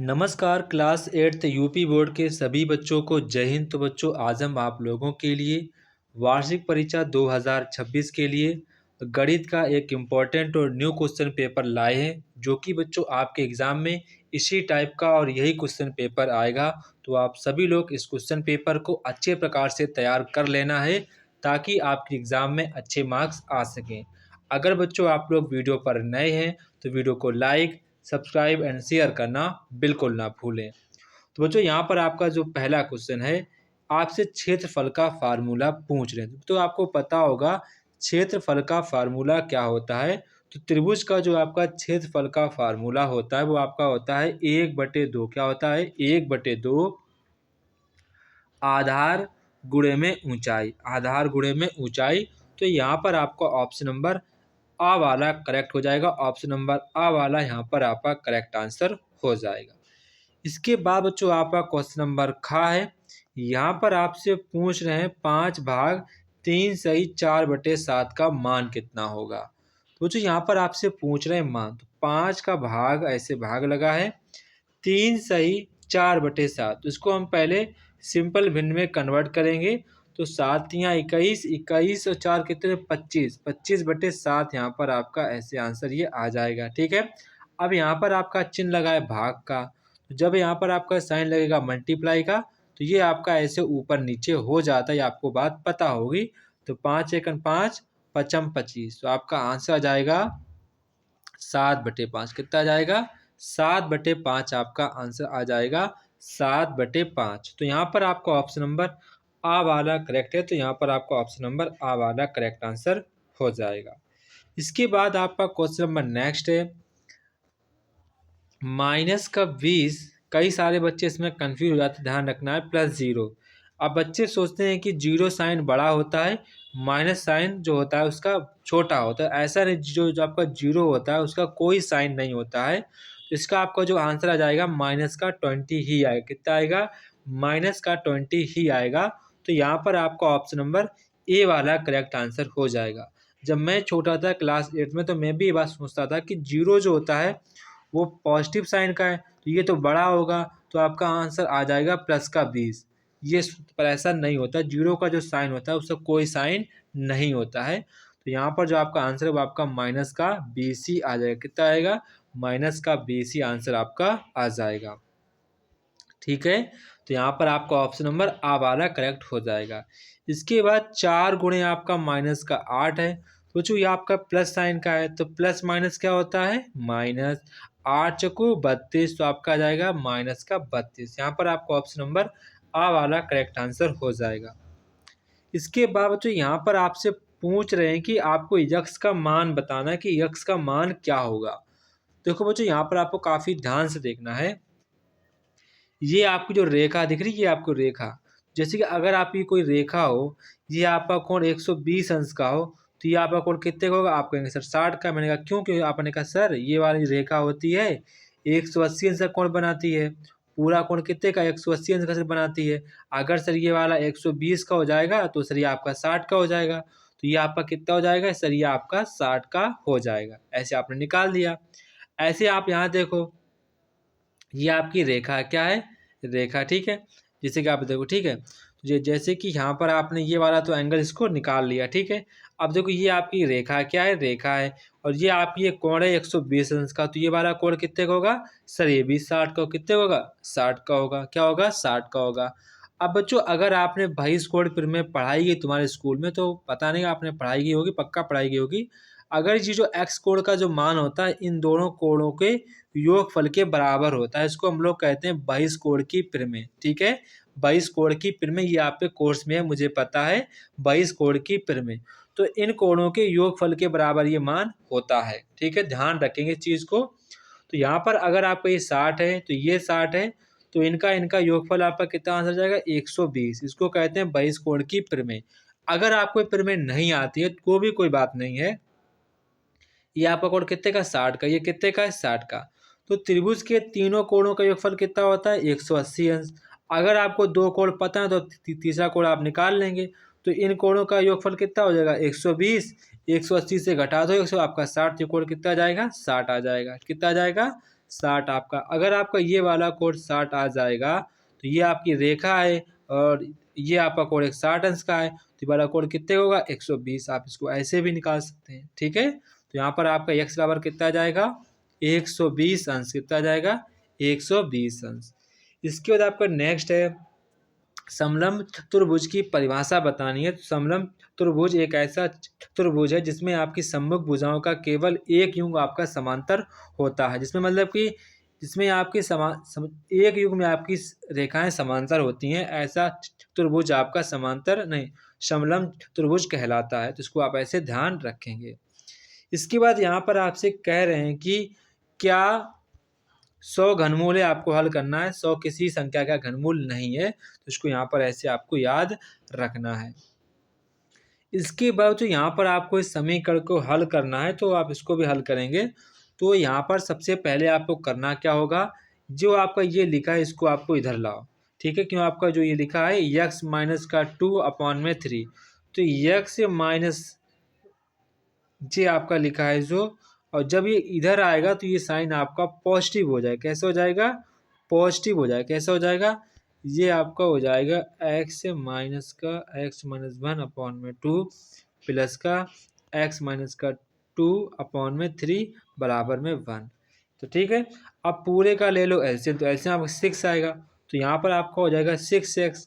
नमस्कार class 8th UP board के सभी बच्चों को जय हिंद। तो बच्चों आज हम आप लोगों के लिए वार्षिक परीक्षा 2026 के लिए गणित का एक इम्पॉर्टेंट और न्यू क्वेश्चन पेपर लाए हैं, जो कि बच्चों आपके एग्ज़ाम में इसी टाइप का और यही क्वेश्चन पेपर आएगा। तो आप सभी लोग इस क्वेश्चन पेपर को अच्छे प्रकार से तैयार कर लेना है, ताकि आपके एग्ज़ाम में अच्छे मार्क्स आ सकें। अगर बच्चों आप लोग वीडियो पर नए हैं तो वीडियो को लाइक, सब्सक्राइब एंड शेयर करना बिल्कुल ना भूलें। तो बच्चों यहाँ पर आपका जो पहला क्वेश्चन है, आपसे क्षेत्रफल का फार्मूला पूछ रहे हैं। तो आपको पता होगा क्षेत्रफल का फार्मूला क्या होता है। तो त्रिभुज का जो आपका क्षेत्रफल का फार्मूला होता है वो आपका होता है 1/2। क्या होता है? 1/2 आधार गुणे में ऊंचाई। आधार गुणे में ऊंचाई। तो यहाँ पर आपका ऑप्शन नंबर आ वाला करेक्ट हो जाएगा। ऑप्शन नंबर आ वाला यहाँ पर आपका करेक्ट आंसर हो जाएगा। इसके बाद बच्चों आपका क्वेश्चन नंबर खा है। यहाँ पर आपसे पूछ रहे हैं 5 भाग 3 सही 4/7 का मान कितना होगा। तो बच्चों यहाँ पर आपसे पूछ रहे हैं मान। तो 5 का भाग ऐसे भाग लगा है, 3 सही 4/7। तो इसको हम पहले सिंपल भिन्न में कन्वर्ट करेंगे। तो 7 या 21, 21 और 4 कितने? 25, 25/7 यहाँ पर आपका ऐसे आंसर ये आ जाएगा। ठीक है। अब यहाँ पर आपका चिन्ह लगा है भाग का। तो जब यहाँ पर आपका साइन लगेगा मल्टीप्लाई का, तो ये आपका ऐसे ऊपर नीचे हो जाता है। आपको बात पता होगी। तो 5 एकन 5, 5 25। तो आपका आंसर आ जाएगा 7/5। कितना आ जाएगा? 7/5 आपका आंसर आ जाएगा। 7/5। तो यहाँ पर आपका ऑप्शन नंबर आ वाला करेक्ट है। तो यहाँ पर आपका ऑप्शन नंबर आ वाला करेक्ट आंसर हो जाएगा। इसके बाद आपका क्वेश्चन नंबर नेक्स्ट है -20। कई सारे बच्चे इसमें कंफ्यूज हो जाते हैं, ध्यान रखना है। +0। अब बच्चे सोचते हैं कि जीरो साइन बड़ा होता है, माइनस साइन जो होता है उसका छोटा होता है। ऐसा नहीं, जो आपका जीरो होता है उसका कोई साइन नहीं होता है। तो इसका आपका जो आंसर आ जाएगा -20 ही आएगा। कितना आएगा? -20 ही आएगा। तो यहाँ पर आपका ऑप्शन नंबर ए वाला करेक्ट आंसर हो जाएगा। जब मैं छोटा था क्लास 8 में, तो मैं भी ये बात सोचता था कि जीरो जो होता है वो पॉजिटिव साइन का है, तो ये तो बड़ा होगा। तो आपका आंसर आ जाएगा +20। ये पर ऐसा नहीं होता। जीरो का जो साइन होता है उसका कोई साइन नहीं होता है। तो यहाँ पर जो आपका आंसर है वो आपका -20 ही आ जाएगा। कितना आएगा? -20 आंसर आपका आ जाएगा। ठीक है। तो यहाँ पर आपका ऑप्शन नंबर आ वाला करेक्ट हो जाएगा। इसके बाद 4 गुणे आपका -8 है। तो जो ये आपका प्लस साइन का है, तो प्लस माइनस क्या होता है? माइनस। 8 चौको 32। तो आपका आ जाएगा -32। यहाँ पर आपका ऑप्शन नंबर आ वाला करेक्ट आंसर हो जाएगा। इसके बाद बच्चों यहाँ पर आपसे पूछ रहे हैं कि आपको यक्स का मान बताना है कि यक्स का मान क्या होगा। देखो बच्चों यहाँ पर आपको काफी ध्यान से देखना है। ये आपकी जो रेखा दिख रही है, ये आपको रेखा, जैसे कि अगर आपकी कोई रेखा हो, ये आपका कोण 120 अंश का हो, तो ये आपका कोण कितने का होगा? आप कहेंगे सर 60 का। मैंने कहा क्यों? क्योंकि आपने कहा सर ये वाली रेखा होती है 180 अंश का कोण बनाती है। पूरा कोण कितने का? 180 अंश का सर बनाती है। अगर सर ये वाला 120 का हो जाएगा तो सर ये आपका 60 का हो जाएगा। तो ये आपका कितना हो जाएगा? सर ये आपका 60 का हो जाएगा। ऐसे आपने निकाल दिया। ऐसे आप यहाँ देखो, ये आपकी रेखा क्या है? रेखा। ठीक है। जैसे कि आप देखो, ठीक है। तो जैसे कि यहाँ पर आपने ये वाला तो एंगल इसको निकाल लिया। ठीक है। अब देखो ये आपकी रेखा क्या है? रेखा है। और ये आपकी ये कोण है 120 अंश का। तो ये वाला कोण कितने का होगा? सर ये भी 60 का। कितने का होगा? 60 का होगा। क्या होगा? 60 का होगा। अब बच्चों अगर आपने बहिष्कोण प्रमेय पढ़ाई की तुम्हारे स्कूल में, तो पता नहीं आपने पढ़ाई की होगी, पक्का पढ़ाई की होगी। अगर ये जो एक्स कोण का जो मान होता है इन दोनों कोणों के योगफल के बराबर होता है, इसको हम लोग कहते हैं बहिष्कोण की प्रमेय। ठीक है। बहिष्कोण की प्रमेय ये आपके कोर्स में है, मुझे पता है। बहिष्कोण की प्रमेय। तो इन कोणों के योगफल के बराबर ये मान होता है। ठीक है। ध्यान रखेंगे इस चीज को। तो यहाँ पर अगर आपका ये 60 है तो ये 60 है, तो इनका इनका योगफल आपका कितना आंसर जाएगा? 120। इसको कहते हैं बहिष्कोण की प्रमेय। अगर आपको ये प्रमेय नहीं आती है तो भी कोई बात नहीं है। ये आपका कोण कितने का? 60 का। ये कितने का है? 60 का। तो त्रिभुज के तीनों कोणों का योगफल कितना होता है? 180 अंश। अगर आपको दो कोण पता है तो तीसरा कोण आप निकाल लेंगे। तो इन कोणों का योगफल कितना हो जाएगा? 120। 180 से घटा दो 100, आपका 60। ये कोण कितना आ जाएगा? 60 आ जाएगा। कितना आ जाएगा? 60 आपका, अगर आपका ये वाला कोण 60 आ जाएगा तो ये आपकी रेखा है और ये आपका कोण 60 अंश का है, तो ये वाला कोण कितने होगा 120। आप इसको ऐसे भी निकाल सकते हैं, ठीक है। तो यहाँ पर आपका x बराबर कितना आ जाएगा 120 अंश, कितना आ जाएगा 120 अंश। इसके बाद आपका नेक्स्ट है समलंब चतुर्भुज की परिभाषा बतानी है। तो समलंब चतुर्भुज एक ऐसा चतुर्भुज है जिसमें आपकी सम्मुख भुजाओं का केवल एक युग आपका समांतर होता है, जिसमें मतलब कि जिसमें आपकी एक युग में आपकी रेखाएं समांतर होती हैं, ऐसा चतुर्भुज आपका समांतर नहीं समलंब चतुर्भुज कहलाता है। तो इसको आप ऐसे ध्यान रखेंगे। इसके बाद यहाँ पर आपसे कह रहे हैं कि क्या 100 घनमूल है, आपको हल करना है। 100 किसी संख्या का घनमूल नहीं है, तो इसको यहाँ पर ऐसे आपको याद रखना है। इसके बाद तो यहाँ पर आपको इस समीकरण को हल करना है, तो आप इसको भी हल करेंगे। तो यहाँ पर सबसे पहले आपको करना क्या होगा, जो आपका ये लिखा है इसको आपको इधर लाओ, ठीक है। क्यों आपका जो ये लिखा है x माइनस का 2/3, तो x माइनस जे आपका लिखा है जो, और जब ये इधर आएगा तो ये साइन आपका पॉजिटिव हो जाएगा। कैसे हो जाएगा पॉजिटिव हो जाएगा। कैसे हो जाएगा, ये आपका हो जाएगा x माइनस का x-1/2 प्लस का x माइनस का 2/3 बराबर में 1। तो ठीक है, अब पूरे का ले लो एलसीएम, तो एलसीएम आपका 6 आएगा, तो यहाँ पर आपका हो जाएगा 6x,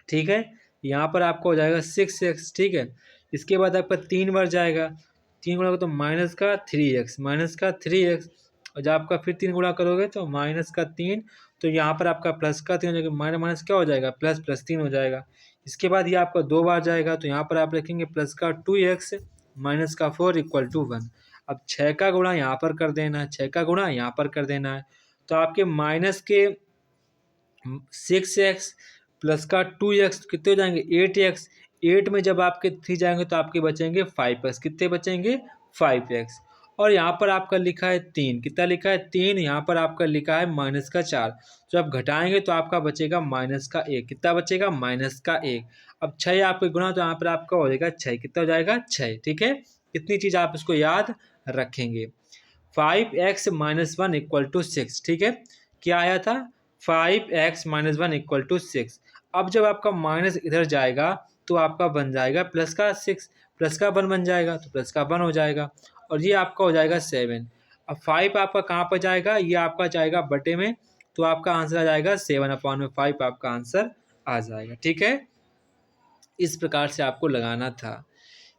ठीक है। यहाँ पर आपका हो जाएगा 6x, ठीक है। इसके बाद आपका 3 बार जाएगा, 3 गुणा तो माइनस का 3x, और जब आपका फिर 3 गुणा करोगे तो माइनस का 3, तो यहाँ पर आपका प्लस का 3 हो जाएगा, माइनस माइनस क्या हो जाएगा प्लस, प्लस 3 हो जाएगा। इसके बाद ये आपका 2 बार जाएगा, तो यहाँ पर आप लिखेंगे प्लस का 2x माइनस का 4 इक्वल टू 1। अब 6 का गुणा यहाँ पर कर देना है, 6 का गुणा यहाँ पर कर देना है, तो आपके माइनस के 6x प्लस का 2x कितने हो जाएंगे 8x। 8 में जब आपके 3 जाएंगे तो आपके बचेंगे 5x, कितने बचेंगे 5x। और यहाँ पर आपका लिखा है 3, कितना लिखा है 3, यहाँ पर आपका लिखा है माइनस का 4, तो आप घटाएंगे तो आपका बचेगा माइनस का 1, कितना बचेगा माइनस का 1। अब 6 आपके गुणा, तो यहाँ पर आपका हो जाएगा 6, कितना हो जाएगा 6, ठीक है। इतनी चीज़ आप इसको याद रखेंगे। 5x माइनस 1 इक्वल टू 6, ठीक है। क्या आया था 5x माइनस 1 इक्वल टू 6। अब जब आपका माइनस इधर जाएगा तो आपका बन जाएगा प्लस का 6, प्लस का 1 बन जाएगा, तो प्लस का 1 हो जाएगा, और ये आपका हो जाएगा 7। अब 5 आपका कहाँ पर जाएगा, ये आपका जाएगा बटे में, तो आपका आंसर आ जाएगा 7/5 आपका आंसर आ जाएगा, ठीक है। इस प्रकार से आपको लगाना था।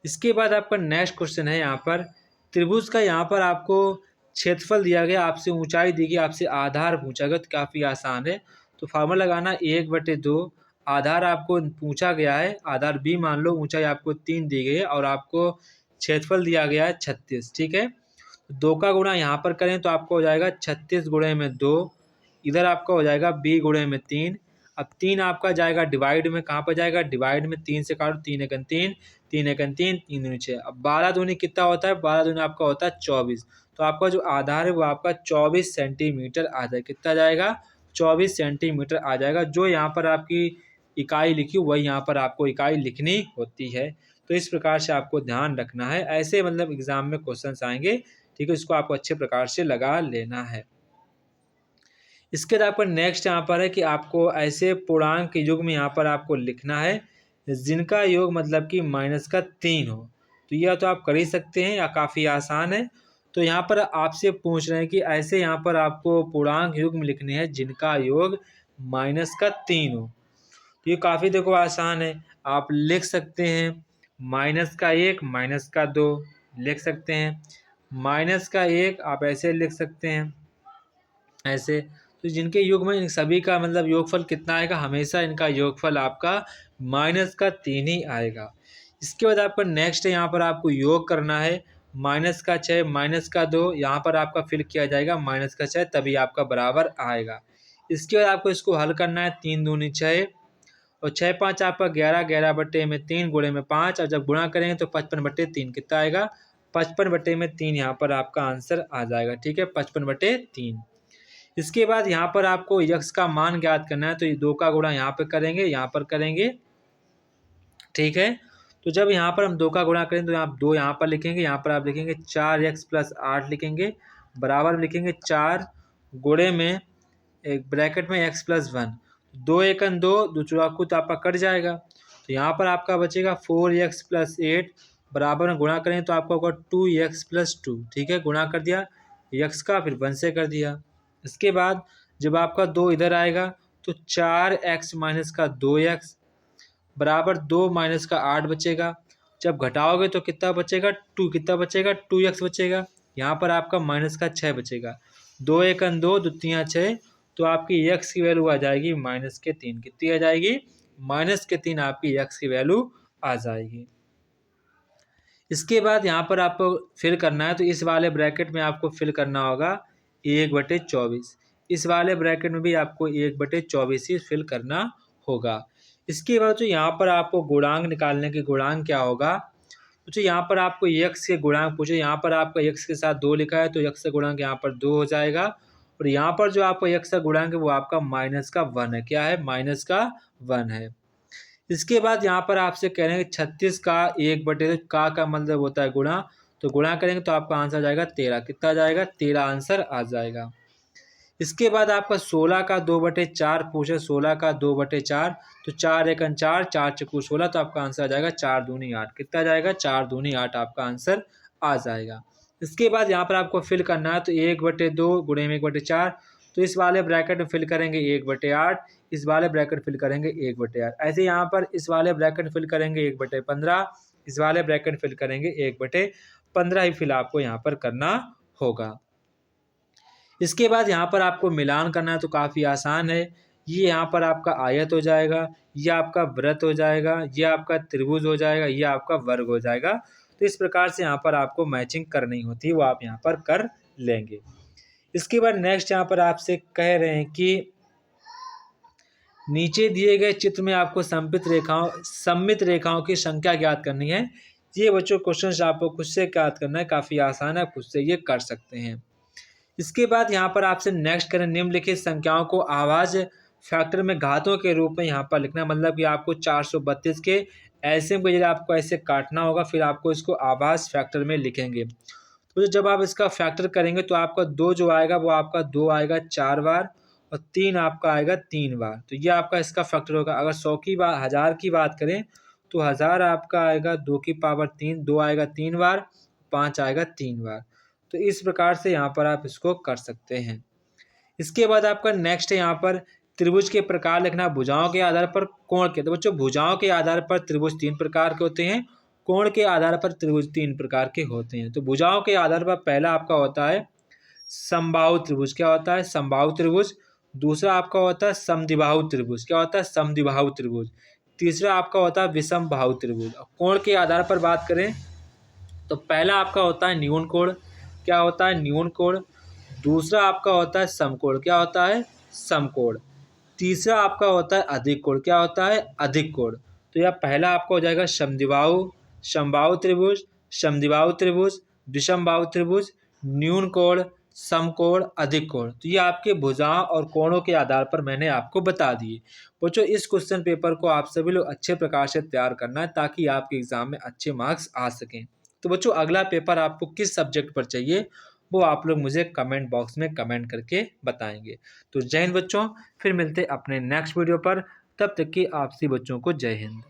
इसके बाद आपका नेक्स्ट क्वेश्चन है यहाँ पर त्रिभुज का, यहाँ पर आपको क्षेत्रफल दिया गया, आपसे ऊंचाई दी गई, आपसे आधार पूछा गया, तो काफ़ी आसान है। तो फार्मूला लगाना 1/2, आधार आपको पूछा गया है, आधार b मान लो, ऊंचाई आपको 3 दी गई है, और आपको क्षेत्रफल दिया गया है 36, ठीक है। 2 का गुणा यहाँ पर करें तो आपको हो जाएगा 36 गुणे में 2, इधर आपका हो जाएगा b गुणे में 3। अब 3 आपका जाएगा डिवाइड में, कहाँ पर जाएगा डिवाइड में, 3 से काटो, 3 एकन 3, 3 एकन 3, 3 दूनी 6। अब 12 दूनी कितना होता है, 12 दूनी आपका होता है 24, तो आपका जो आधार है वो आपका 24 सेंटीमीटर आ जाएगा, कितना जाएगा 24 सेंटीमीटर आ जाएगा। जो यहाँ पर आपकी इकाई लिखी वही यहाँ पर आपको इकाई लिखनी होती है। तो इस प्रकार से आपको ध्यान रखना है, ऐसे मतलब एग्जाम में क्वेश्चंस आएंगे, ठीक है। इसको आपको अच्छे प्रकार से लगा लेना है। इसके बाद आपका नेक्स्ट यहाँ पर है कि आपको ऐसे पूर्णांक युग में यहाँ पर आपको लिखना है जिनका योग मतलब कि -3 हो। तो यह तो आप कर ही सकते हैं, या काफ़ी आसान है। तो यहाँ पर आपसे पूछ रहे हैं कि ऐसे यहाँ पर आपको पूर्णांक युग में लिखने हैं जिनका योग -3 हो। तो ये काफ़ी देखो आसान है, आप लिख सकते हैं -1 -2 लिख सकते हैं, -1 आप ऐसे लिख सकते हैं ऐसे। तो जिनके योग में इन सभी का मतलब योगफल कितना आएगा, हमेशा इनका योगफल आपका -3 ही आएगा। इसके बाद आपका नेक्स्ट है, यहाँ पर आपको योग करना है -6 -2, यहाँ पर आपका फिल किया जाएगा -6, तभी आपका बराबर आएगा। इसके बाद आपको इसको हल करना है, 3 दूनी 6, और 6 5 आपका 11, 11 बटे में 3 गुणे में 5, और जब गुणा करेंगे तो 55/3 कितना आएगा 55/3 यहाँ पर आपका आंसर आ जाएगा, ठीक है 55/3। इसके बाद यहाँ पर आपको यक्स का मान ज्ञात करना है, तो ये 2 का गुणा यहाँ पे करेंगे, यहाँ पर करेंगे, ठीक है। तो जब यहाँ पर हम 2 का गुणा करें तो आप 2 यहाँ पर लिखेंगे, यहाँ पर आप लिखेंगे 4x + 8 लिखेंगे, बराबर में लिखेंगे 4 गुणे में एक ब्रैकेट में x प्लस 1, 2 एकन 2, दो चौकू तो आपका कट जाएगा, तो यहाँ पर आपका बचेगा 4x प्लस 8, बराबर में गुणा करें तो आपका होगा 2x प्लस 2। ठीक है, गुणा कर दिया x का, फिर 1 से कर दिया। इसके बाद जब आपका 2 इधर आएगा तो 4x माइनस का 2x बराबर 2 माइनस का 8 बचेगा। जब घटाओगे तो कितना बचेगा 2, कितना बचेगा 2x बचेगा। यहाँ पर आपका माइनस का 6 बचेगा, 2 एकन 2, दो तियाँ 6, तो आपकी x की वैल्यू आ जाएगी माइनस के 3। कितनी आ जाएगी? माइनस के 3 आपकी x की वैल्यू आ जाएगी। इसके बाद यहाँ पर आपको फिल करना है, तो इस वाले ब्रैकेट में आपको फिल करना होगा 1/24। इस वाले ब्रैकेट में भी आपको 1/24 ही फिल करना होगा। इसके बाद जो यहाँ पर आपको गुणांक निकालने के गुणांक क्या होगा, तो यहाँ पर आपको x के गुणांक पूछे, यहाँ पर आपका x के साथ 2 लिखा है तो x का गुणांक यहाँ पर 2 हो जाएगा, और यहाँ पर जो आपको x का गुणांक है वो आपका माइनस का 1 है। क्या है? माइनस का 1 है। इसके बाद यहाँ पर आपसे कह रहे हैं 36 का 1/, का मतलब होता है गुणा, तो गुणा करेंगे तो आपका आंसर आ जाएगा 13। कितना आ जाएगा? 13 आंसर आ जाएगा। इसके बाद आपका 16 का 2/4 पूछे, 16 का 2/4, तो 4 एकन 4, 4 चौकू 16, तो आपका आंसर आ जाएगा 4 दूनी 8। कितना आ जाएगा? 4 दूनी 8 आपका आंसर आ जाएगा। इसके बाद यहाँ पर आपको फिल करना है, तो 1/2 गुणे में 1/4, तो इस वाले ब्रैकेट में फिल करेंगे 1/8, इस वाले ब्रैकेट फिल करेंगे 1/8। ऐसे यहाँ पर इस वाले ब्रैकेट फिल करेंगे 1/15, इस वाले ब्रैकेट फिल करेंगे 1/15 ही फिल आपको यहाँ पर करना होगा। इसके बाद यहाँ पर आपको मिलान करना है, तो काफ़ी आसान है। ये यहाँ पर आपका आयत हो जाएगा, ये आपका वृत्त हो जाएगा, ये आपका त्रिभुज हो जाएगा, ये आपका वर्ग हो जाएगा। तो इस प्रकार से यहाँ पर आपको मैचिंग करनी होती है, वो आप यहाँ पर कर लेंगे। इसके बाद नेक्स्ट यहाँ पर आपसे कह रहे हैं कि नीचे दिए गए चित्र में आपको सममित रेखाओं की संख्या ज्ञात करनी है। ये बच्चों क्वेश्चन आपको खुद से ज्ञात करना है, काफ़ी आसान है, खुद से ये कर सकते हैं। इसके बाद यहाँ पर आपसे नेक्स्ट करें, निम्नलिखित संख्याओं को आवाज फैक्टर में घातों के रूप में यहाँ पर लिखना, मतलब कि आपको 432 के एलसीएम की जगह आपको ऐसे काटना होगा, फिर आपको इसको आवाज फैक्टर में लिखेंगे। तो जब आप इसका फैक्टर करेंगे तो आपका 2 जो आएगा वो आपका 2 आएगा 4 बार, और 3 आपका आएगा 3 बार, तो ये आपका इसका फैक्टर होगा। अगर 100 की बात 1000 की बात करें तो 1000 आपका आएगा 2 की पावर 3, 2 आएगा 3 बार, 5 आएगा 3 बार। तो इस प्रकार से यहाँ पर आप इसको कर सकते हैं। इसके बाद आपका नेक्स्ट है यहाँ पर त्रिभुज के प्रकार लिखना, भुजाओं के आधार पर कोण के। तो बच्चों भुजाओं के आधार पर त्रिभुज 3 प्रकार के होते हैं, कोण के आधार पर त्रिभुज 3 प्रकार के होते हैं। तो भुजाओं के आधार पर पहला आपका होता है समबाहु त्रिभुज। क्या होता है? समबाहु त्रिभुज। दूसरा आपका होता है समद्विबाहु त्रिभुज। क्या होता है? समद्विबाहु त्रिभुज। तीसरा आपका होता है विषम बाहु त्रिभुज। कोण के आधार पर बात करें तो पहला आपका होता है न्यून कोण। क्या होता है? न्यून कोण। दूसरा आपका होता है समकोण। क्या होता है? समकोण। तीसरा आपका होता है अधिक कोण। क्या होता है? अधिक कोण। तो यह पहला आपका हो जाएगा समद्विबाहु, समबाहु त्रिभुज, समद्विबाहु त्रिभुज, विषमबाहु त्रिभुज, न्यून कोण, समकोण, अधिक कोण। तो ये आपके भुजाओं और कोणों के आधार पर मैंने आपको बता दिए। बच्चों इस क्वेश्चन पेपर को आप सभी लोग अच्छे प्रकार से तैयार करना है, ताकि आपके एग्जाम में अच्छे मार्क्स आ सकें। तो बच्चों अगला पेपर आपको किस सब्जेक्ट पर चाहिए वो आप लोग मुझे कमेंट बॉक्स में कमेंट करके बताएंगे। तो जय हिंद बच्चों, फिर मिलते अपने नेक्स्ट वीडियो पर। तब तक कि आप सभी बच्चों को जय हिंद।